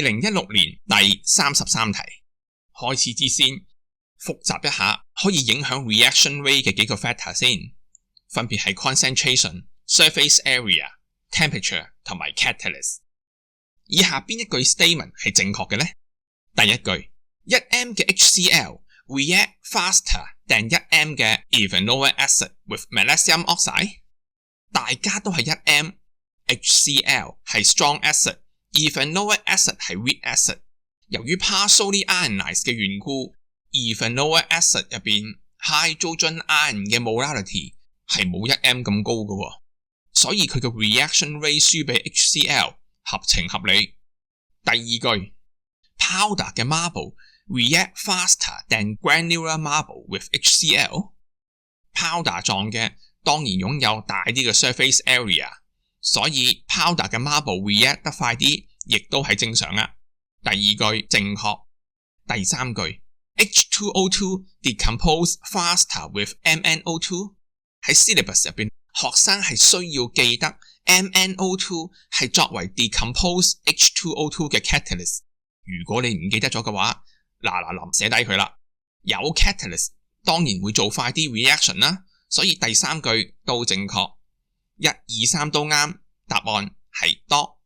2016年第33題。開始之先，複習一下可以影響 reaction rate 嘅幾個 factor 先，分別係 concentration、surface area、temperature 同埋 catalyst。以下邊一句 statement 係正確嘅呢？第一句，1m 嘅 HCl react faster than 1m 嘅 ethanoic acid with magnesium oxide。大家都係 1m，HCl 係 strong acid，ethanoic acid 係 weak acid。由於 partially ionized 嘅緣故，ethanoic acid 入邊 hydrogen ion 嘅 molality 係冇 1m 咁高嘅，所以佢嘅 reaction rate 輸俾 HCl 合情合理。第二句 powder 嘅 marble react faster than granular marble with HCl。 powder 狀嘅當然擁有大啲嘅 surface area， 所以 powder 嘅 marble react 得快啲，亦都係正常啊。第二句正確。第三句 H2O2 decompose faster with MnO2。 喺 syllabus 入邊，學生係需要記得 MnO2 係作為 decompose H2O2 嘅 catalyst。 如果你唔記得咗嘅話，嗱寫低佢啦。有 catalyst 當然會做快啲 reaction 啦，所以第三句都正確。1、2、3都啱，答案係多。